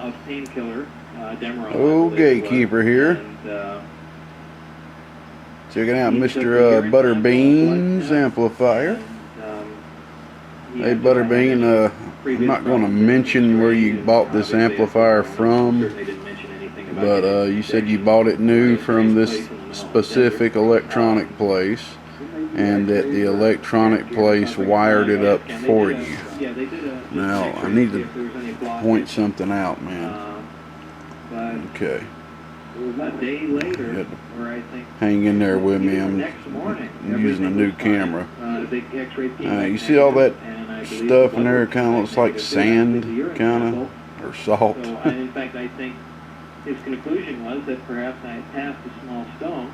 of Painkiller Demerol. Oh, gatekeeper here. Checking out Mr. Butterbean's amplifier. Hey Butterbean, I'm not going to mention where you bought this amplifier from, but you said you bought it new from this specific electronic place, and that the electronic place wired it up for you. Now, I need to point something out, man. Okay. Hang in there with me. I'm using a new camera. You see all that stuff in there? Kind of looks like sand, kind of, or salt. In fact, I think his conclusion was that perhaps I had passed a small stone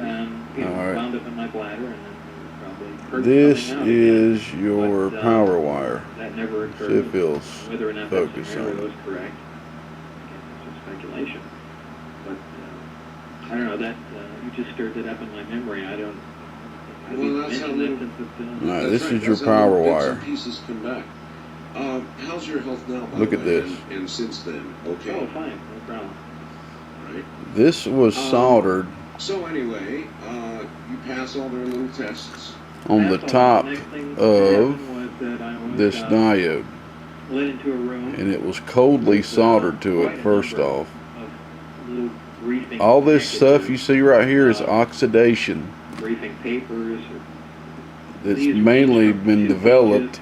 and wound up in my bladder, and then probably. This is your power wire. That never occurred. See if it'll whether or not focus on it. Was correct. It's speculation. But I don't know, that you just stirred it up in my memory. I don't. Well, that's how little. Alright, this is your power wire. Pieces come back. How's your health now? Look at this. And since then, okay. Oh, fine, no problem. Right. This was soldered. So anyway, you pass all their little tests. On the top of this diode. And it was coldly soldered to it first off. All this stuff you see right here is oxidation. It's mainly been developed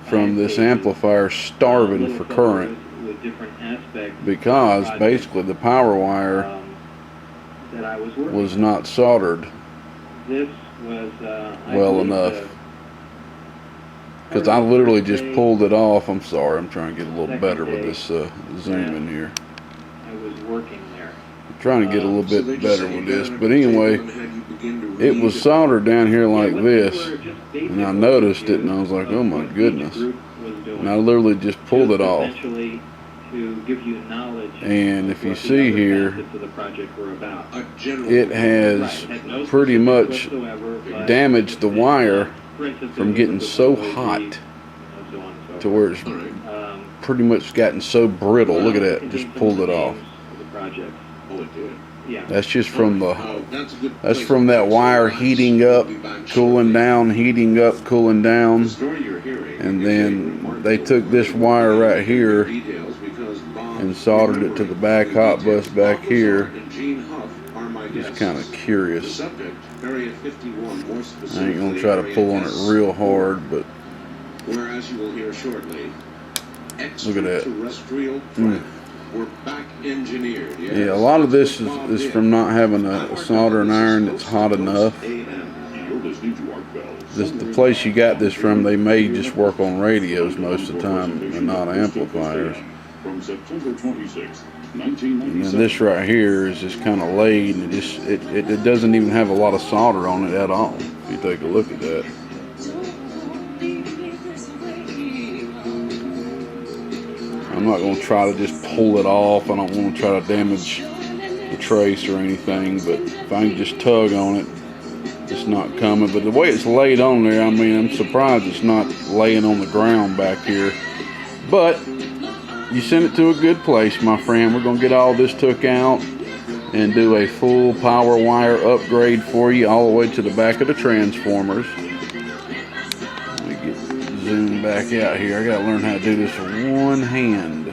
from this amplifier starving for current, because basically the power wire was not soldered well enough. Because I literally just pulled it off. I'm sorry, I'm trying to get a little better with this zoom in here. I was working there. I'm trying to get a little bit better with this, but anyway, it was soldered down here like this, and I noticed it, and I was like, oh my goodness. And I literally just pulled it off. And if you see here, it has pretty much damaged the wire from getting so hot to where it's pretty much gotten so brittle. Look at that, just pulled it off. That's just from that wire heating up, cooling down, heating up, cooling down. And then they took this wire right here and soldered it to the back hot bus back here. Just kind of curious. I ain't gonna try to pull on it real hard, but look at that. Yeah, a lot of this is from not having a soldering iron that's hot enough. The place you got this from, they may just work on radios most of the time and not amplifiers. And then this right here is just kind of laid, and it doesn't even have a lot of solder on it at all, if you take a look at that. I'm not going to try to just pull it off. I don't want to try to damage the trace or anything, but if I can just tug on it, it's not coming. But the way it's laid on there, I mean, I'm surprised it's not laying on the ground back here. But you sent it to a good place, my friend. We're going to get all this took out and do a full power wire upgrade for you all the way to the back of the transformers. Let me get zoomed back out here. I got to learn how to do this with one hand.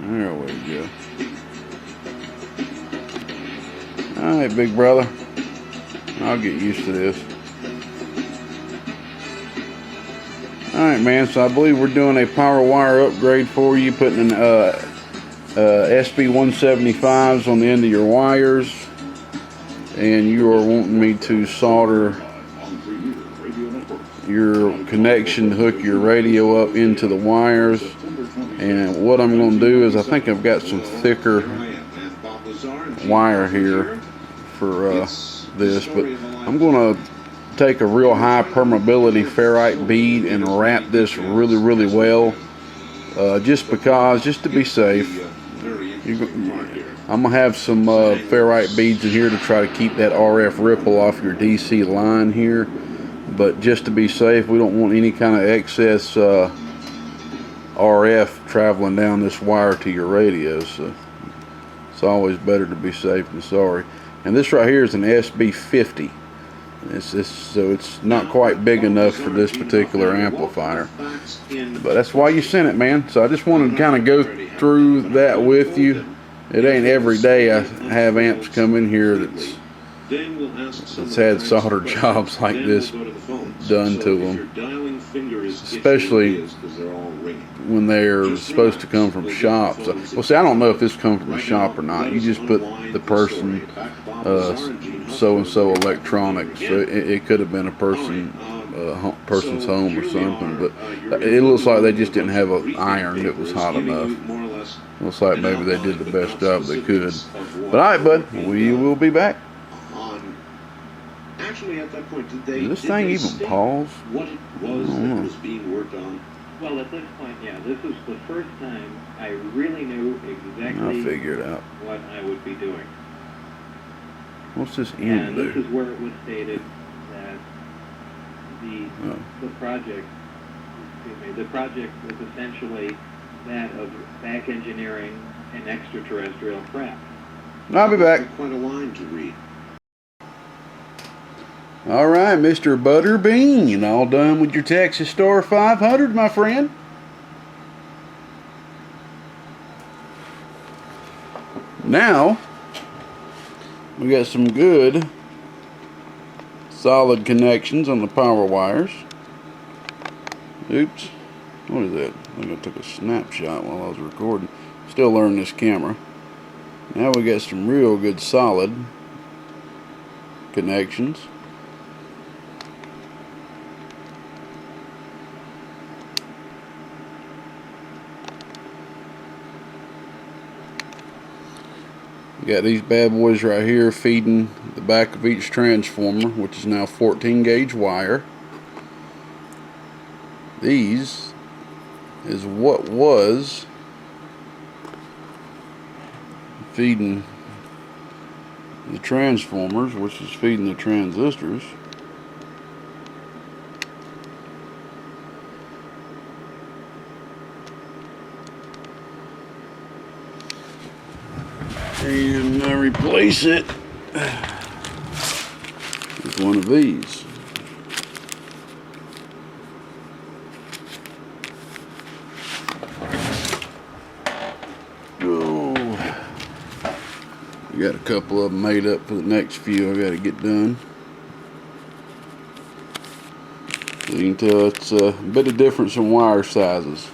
There we go. All right, big brother. I'll get used to this. Alright, man, so I believe we're doing a power wire upgrade for you, putting an SB175s on the end of your wires, and you are wanting me to solder your connection to hook your radio up into the wires. And what I'm going to do is, I think I've got some thicker wire here for this, but I'm going to take a real high permeability ferrite bead and wrap this really, really well, just to be safe. I'm going to have some ferrite beads in here to try to keep that RF ripple off your DC line here, but just to be safe, we don't want any kind of excess RF traveling down this wire to your radio. So it's always better to be safe than sorry. And this right here is an SB180. So it's not quite big enough for this particular amplifier. But that's why you sent it, man. So I just wanted to kind of go through that with you. It ain't every day I have amps come in here that's had solder jobs like this done to them, especially when they're supposed to come from shops. Well, see, I don't know if this comes from a shop or not. You just put the person so-and-so electronics. So it could have been a person's home or something, but it looks like they just didn't have an iron that was hot enough. Looks like maybe they did the best job they could. But all right, bud, we will be back. Actually, at that point, Does this thing even pause? What it was that was being worked on? Well, at this point, yeah, this is the first time I really knew exactly what I would be doing. What's this end And do? this is where it was stated that the project was essentially that of back engineering an extraterrestrial craft. I'll be back. Quite a line to read. All right, Mr. Butterbean, all done with your Texas Star 500, my friend? Now, we got some good, solid connections on the power wires. Oops. What is that? I think I took a snapshot while I was recording. Still learning this camera. Now we got some real good solid connections. We got these bad boys right here feeding the back of each transformer, which is now 14 gauge wire. These is what was feeding the transformers, which is feeding the transistors. And I replace it with one of these. We got a couple of them made up for the next few I got to get done. So you can tell it's a bit of difference in wire sizes.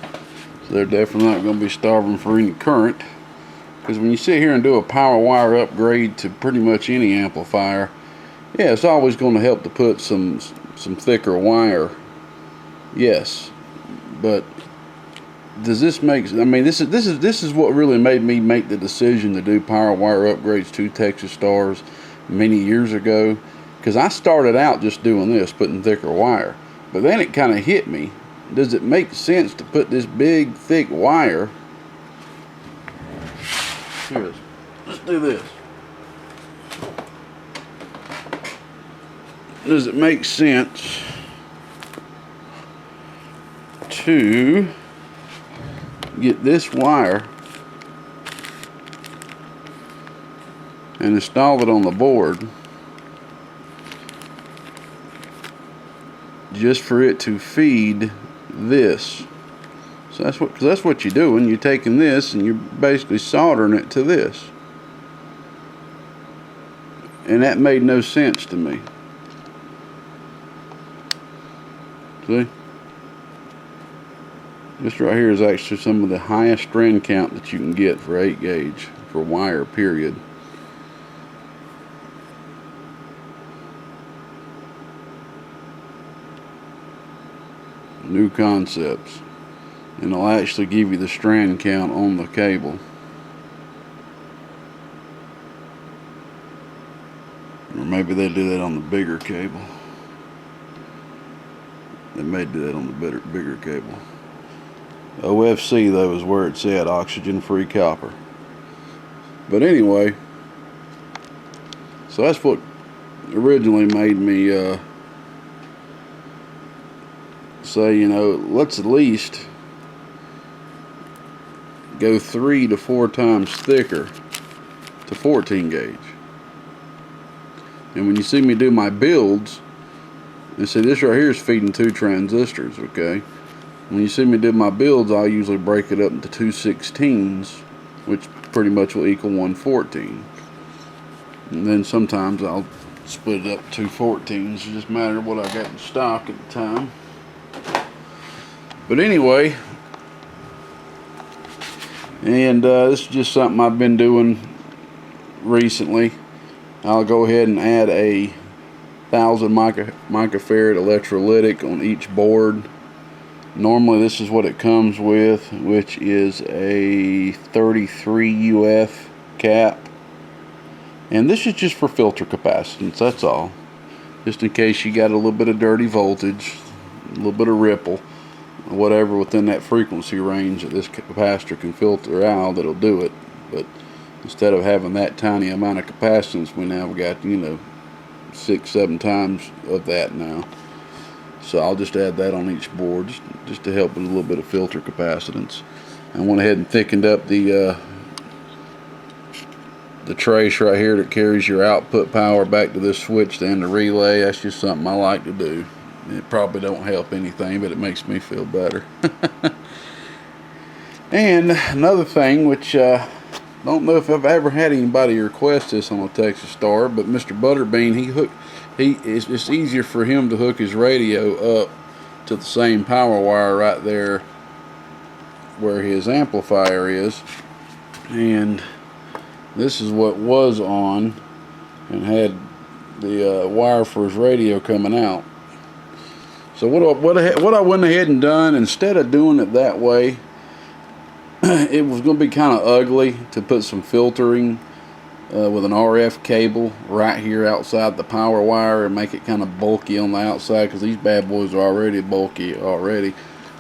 So they're definitely not going to be starving for any current. Because when you sit here and do a power wire upgrade to pretty much any amplifier, yeah, it's always going to help to put some thicker wire. Yes, but does this make? I mean, this is what really made me make the decision to do power wire upgrades to Texas Stars many years ago. Because I started out just doing this, putting thicker wire, but then it kind of hit me. Does it make sense to put this big, thick wire? Here it is. Let's do this. Does it make sense to get this wire and install it on the board just for it to feed this? So that's what you're doing. You're taking this and you're basically soldering it to this. And that made no sense to me. See? This right here is actually some of the highest strand count that you can get for 8 gauge for wire, period. New concepts. And it'll actually give you the strand count on the cable. Or maybe they do that on the bigger cable. They may do that on the bigger cable. OFC though is where it's at, oxygen free copper. But anyway, so that's what originally made me say, you know, let's at least go 3 to 4 times thicker to 14 gauge. And when you see me do my builds, and see this right here is feeding 2 transistors, okay? When you see me do my builds, I'll usually break it up into 2 16s, which pretty much will equal 1 14. And then sometimes I'll split it up to 2 14s. It just matter what I got in stock at the time. But anyway, and this is just something I've been doing recently. I'll go ahead and add a 1000 microfarad electrolytic on each board. Normally this is what it comes with, which is a 33 UF cap. And this is just for filter capacitance, that's all. Just in case you got a little bit of dirty voltage, a little bit of ripple, whatever within that frequency range that this capacitor can filter out, that'll do it. But instead of having that tiny amount of capacitance, we now got, you know, 6-7 times of that now. So I'll just add that on each board just to help with a little bit of filter capacitance. I went ahead and thickened up the trace right here that carries your output power back to this switch and the relay. That's just something I like to do. It probably don't help anything, but it makes me feel better. And another thing, which I don't know if I've ever had anybody request this on a Texas Star, but Mr. Butterbean, it's easier for him to hook his radio up to the same power wire right there where his amplifier is. And this is what was on and had the wire for his radio coming out. So what I went ahead and done, instead of doing it that way, it was going to be kind of ugly to put some filtering with an RF cable right here outside the power wire and make it kind of bulky on the outside, because these bad boys are already bulky already.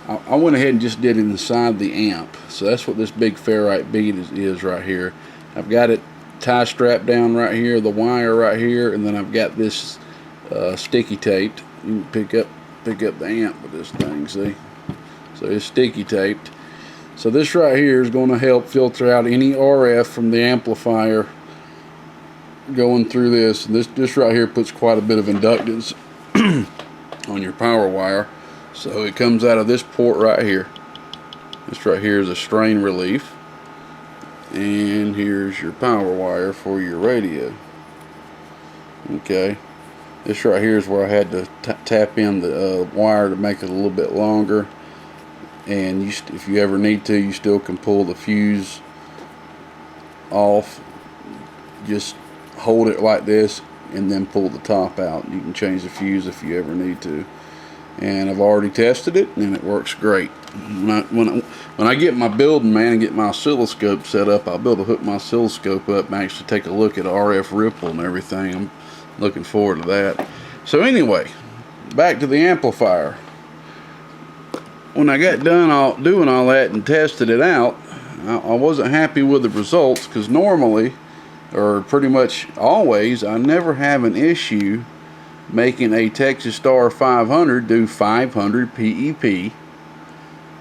I went ahead and just did it inside the amp. So that's what this big ferrite bead is right here. I've got it tie strapped down right here, the wire right here, and then I've got this sticky taped. You can pick up the amp with this thing, see? So it's sticky taped. So this right here is going to help filter out any RF from the amplifier going through this. And this right here puts quite a bit of inductance on your power wire. So it comes out of this port right here. This right here is a strain relief. And here's your power wire for your radio. Okay. This right here is where I had to tap in the wire to make it a little bit longer. And if you ever need to, you still can pull the fuse off. Just hold it like this and then pull the top out. You can change the fuse if you ever need to. And I've already tested it and it works great. When I get my building, man, and get my oscilloscope set up, I'll be able to hook my oscilloscope up and actually take a look at RF ripple and everything. I'm looking forward to that. So anyway, back to the amplifier. When I got done doing all that and tested it out, I wasn't happy with the results, because normally, or pretty much always, I never have an issue making a Texas Star 500 do 500 PEP,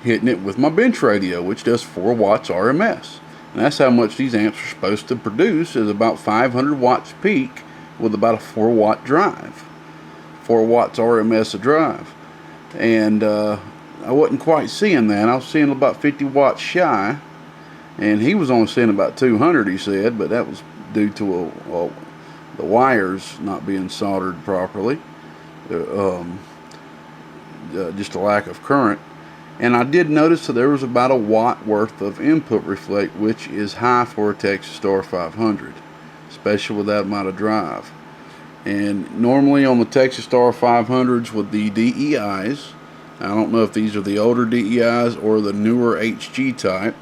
hitting it with my bench radio, which does 4 watts RMS. And that's how much these amps are supposed to produce, is about 500 watts peak with about a 4 watt drive. 4 watts RMS a drive. And I wasn't quite seeing that. I was seeing about 50 watts shy, and he was only seeing about 200, he said, but that was due to the wires not being soldered properly, just a lack of current. And I did notice that there was about a watt worth of input reflect, which is high for a Texas Star 500, especially with that amount of drive. And normally on the Texas Star 500s with the DEIs, I don't know if these are the older DEIs or the newer HG type,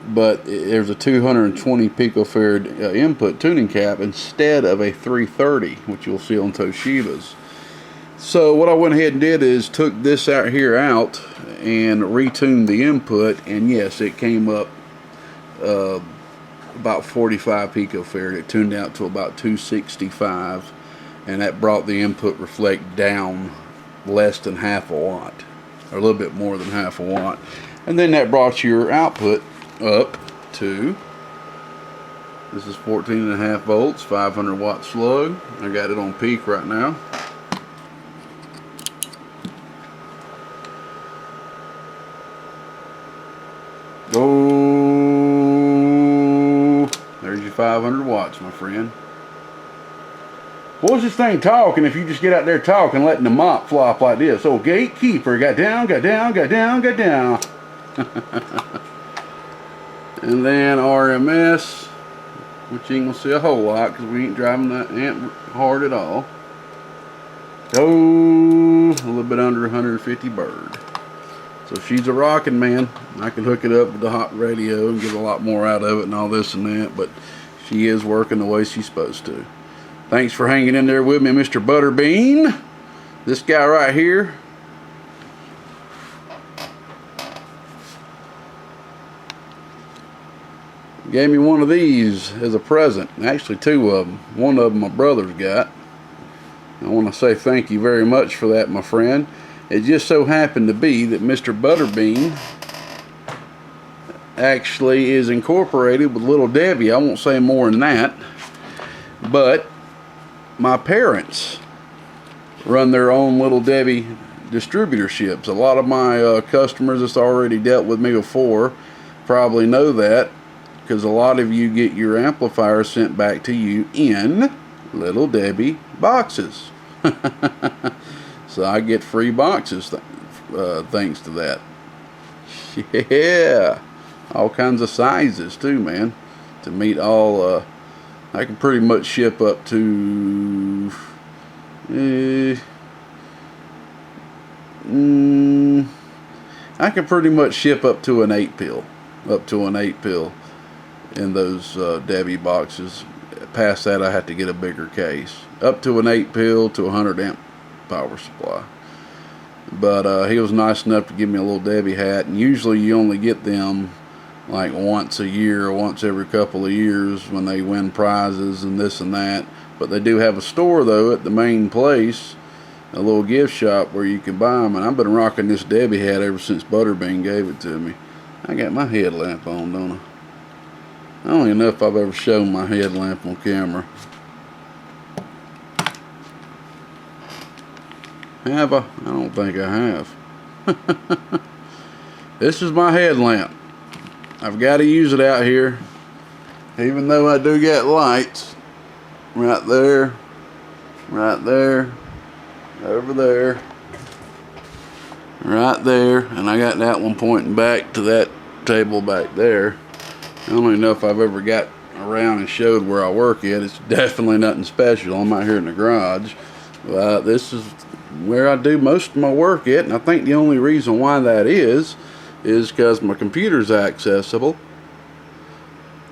but there's a 220 picofarad input tuning cap instead of a 330, which you'll see on Toshiba's. So what I went ahead and did is took this out and retuned the input, and yes, it came up about 45 picofarad. It tuned out to about 265, and that brought the input reflect down less than half a watt, or a little bit more than half a watt. And then that brought your output up to, this is 14.5 volts, 500 watt slug. I got it on peak right now. Oh, there's your 500 watts, my friend. What's this thing talking if you just get out there talking, letting the mop flop like this? Oh, gatekeeper, got down, got down, got down, got down. And then RMS, which you ain't gonna see a whole lot because we ain't driving that amp hard at all. Oh, a little bit under 150 bird. So she's a rocking, man. I can hook it up with the hot radio and get a lot more out of it and all this and that, but she is working the way she's supposed to. Thanks for hanging in there with me, Mr. Butterbean. This guy right here, gave me one of these as a present. Actually, two of them. One of them my brother's got. I want to say thank you very much for that, my friend. It just so happened to be that Mr. Butterbean actually is incorporated with Little Debbie. I won't say more than that, but my parents run their own Little Debbie distributorships. A lot of my customers that's already dealt with me before probably know that, because a lot of you get your amplifiers sent back to you in Little Debbie boxes. So I get free boxes thanks to that. Yeah, all kinds of sizes too, man, to meet all. I can pretty much ship up to I can pretty much ship up to an 8-pill, in those Debbie boxes. Past that, I have to get a bigger case. Up to an 8-pill to 100 amp power supply. But he was nice enough to give me a Little Debbie hat, and usually you only get them like once a year or once every couple of years when they win prizes and this and that. But they do have a store though at the main place, a little gift shop where you can buy them, and I've been rocking this Debbie hat ever since Butterbean gave it to me. I got my headlamp on, don't I? I don't even know if I've ever shown my headlamp on camera. Have I? I don't think I have. This is my headlamp. I've got to use it out here, even though I do get lights right there, over there, right there, and I got that one pointing back to that table back there. I don't even know if I've ever got around and showed where I work at. It's definitely nothing special. I'm out here in the garage. This is where I do most of my work at, and I think the only reason why that is because my computer's accessible.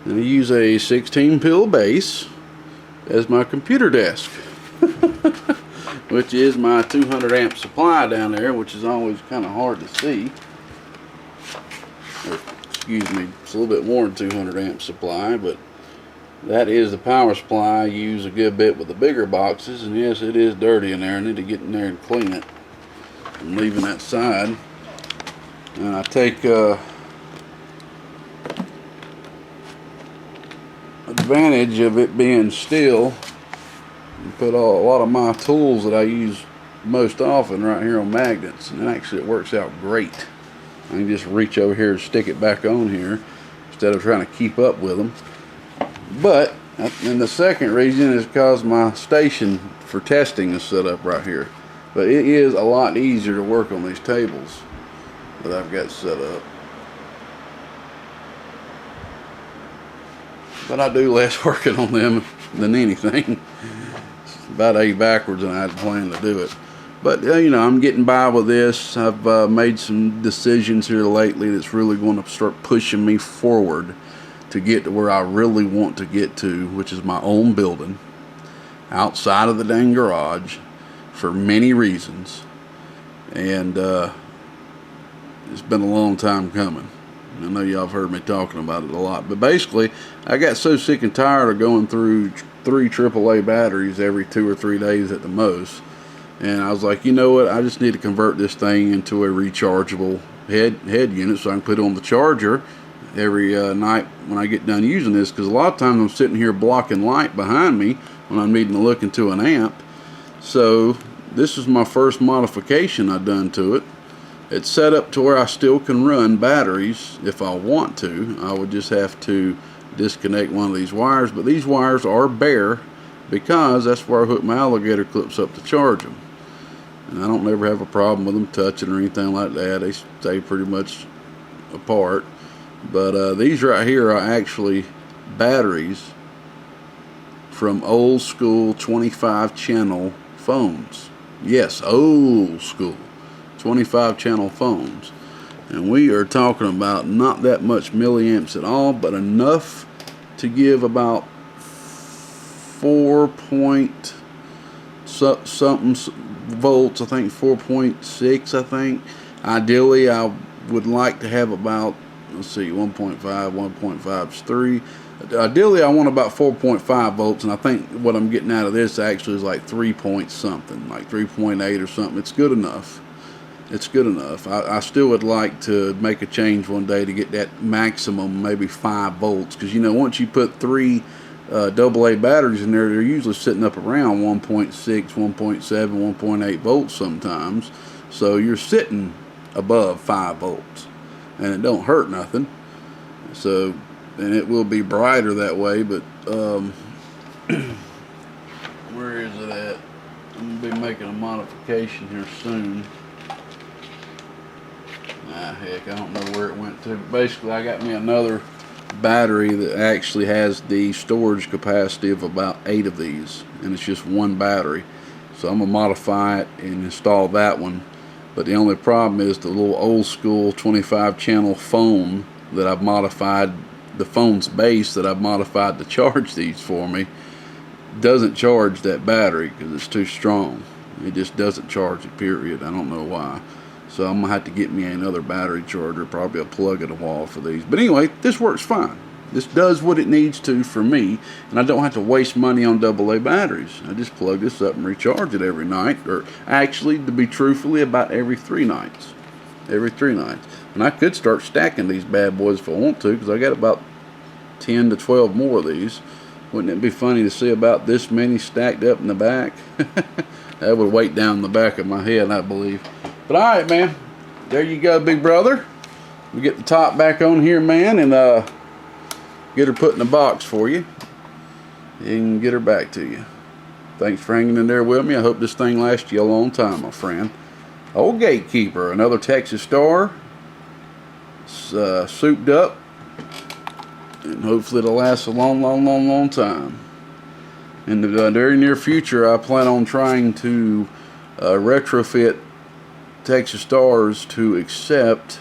And I use a 16-pill base as my computer desk, which is my 200 amp supply down there, which is always kind of hard to see. Or, excuse me, it's a little bit more than 200 amp supply, but that is the power supply I use a good bit with the bigger boxes. And yes, it is dirty in there. I need to get in there and clean it. I'm leaving that side, and I take advantage of it being still and put a lot of my tools that I use most often right here on magnets, and actually it works out great. I can just reach over here and stick it back on here instead of trying to keep up with them. But, and the second reason is because my station for testing is set up right here. But it is a lot easier to work on these tables that I've got set up. But I do less working on them than anything. It's about A backwards than I had planned to do it. But, you know, I'm getting by with this. I've made some decisions here lately that's really going to start pushing me forward to get to where I really want to get to, which is my own building outside of the dang garage, for many reasons. And it's been a long time coming. I know y'all have heard me talking about it a lot, but basically I got so sick and tired of going through 3 AAA batteries every 2 or 3 days at the most, and I was like, you know what, I just need to convert this thing into a rechargeable head unit so I can put it on the charger every night when I get done using this, because a lot of times I'm sitting here blocking light behind me when I'm needing to look into an amp. So this is my first modification I've done to it. It's set up to where I still can run batteries if I want to. I would just have to disconnect one of these wires, but these wires are bare because that's where I hook my alligator clips up to charge them. And I don't ever have a problem with them touching or anything like that. They stay pretty much apart. But these right here are actually batteries from old school 25 channel phones. Yes, old school 25 channel phones. And we are talking about not that much milliamps at all, but enough to give about 4 point something volts. I think 4.6. I think ideally I would like to have about, let's see, 1.5, 1.5 is 3. Ideally I want about 4.5 volts, and I think what I'm getting out of this actually is like 3 point something, like 3.8 or something. It's good enough. It's good enough. I still would like to make a change one day to get that maximum, maybe 5 volts, because you know, once you put 3 AA batteries in there, they're usually sitting up around 1.6, 1.7, 1.8 volts sometimes. So you're sitting above 5 volts, and it don't hurt nothing. So, and it will be brighter that way. But where is it at? I'm gonna be making a modification here soon. Ah, heck, I don't know where it went to. Basically, I got me another battery that actually has the storage capacity of about 8 of these, and it's just one battery. So I'm gonna modify it and install that one. But the only problem is the little old school 25 channel phone that I've modified, the phone's base that I've modified to charge these for me, doesn't charge that battery because it's too strong. It just doesn't charge it, period. I don't know why. So I'm gonna have to get me another battery charger, probably a plug in the wall for these. But anyway, this works fine. This does what it needs to for me, and I don't have to waste money on AA batteries. I just plug this up and recharge it every night, or actually, to be truthfully, about every 3 nights. Every 3 nights. And I could start stacking these bad boys if I want to, because I got about 10 to 12 more of these. Wouldn't it be funny to see about this many stacked up in the back? That would weight down the back of my head, I believe. But alright, man, there you go, big brother. We get the top back on here, man, and get her put in the box for you and get her back to you. Thanks for hanging in there with me. I hope this thing lasts you a long time, my friend. Old Gatekeeper, another Texas Star. It's souped up, and hopefully it'll last a long, long, long, long time. In the very near future, I plan on trying to retrofit Texas Stars to accept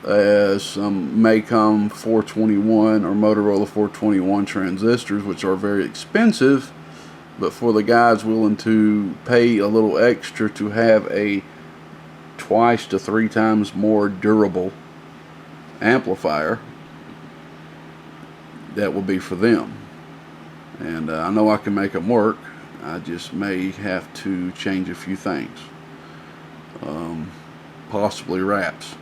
some Macom 421 or Motorola 421 transistors, which are very expensive, but for the guys willing to pay a little extra to have a 2 to 3 times more durable amplifier, that will be for them. And I know I can make them work. I just may have to change a few things. Possibly wraps.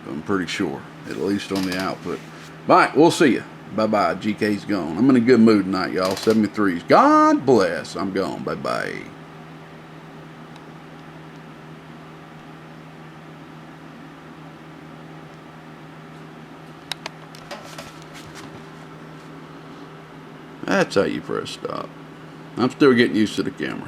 I'm pretty sure, at least on the output. Alright, we'll see you. Bye-bye. GK's gone. I'm in a good mood tonight, y'all. 73s. God bless. I'm gone. Bye-bye. That's how you press stop. I'm still getting used to the camera.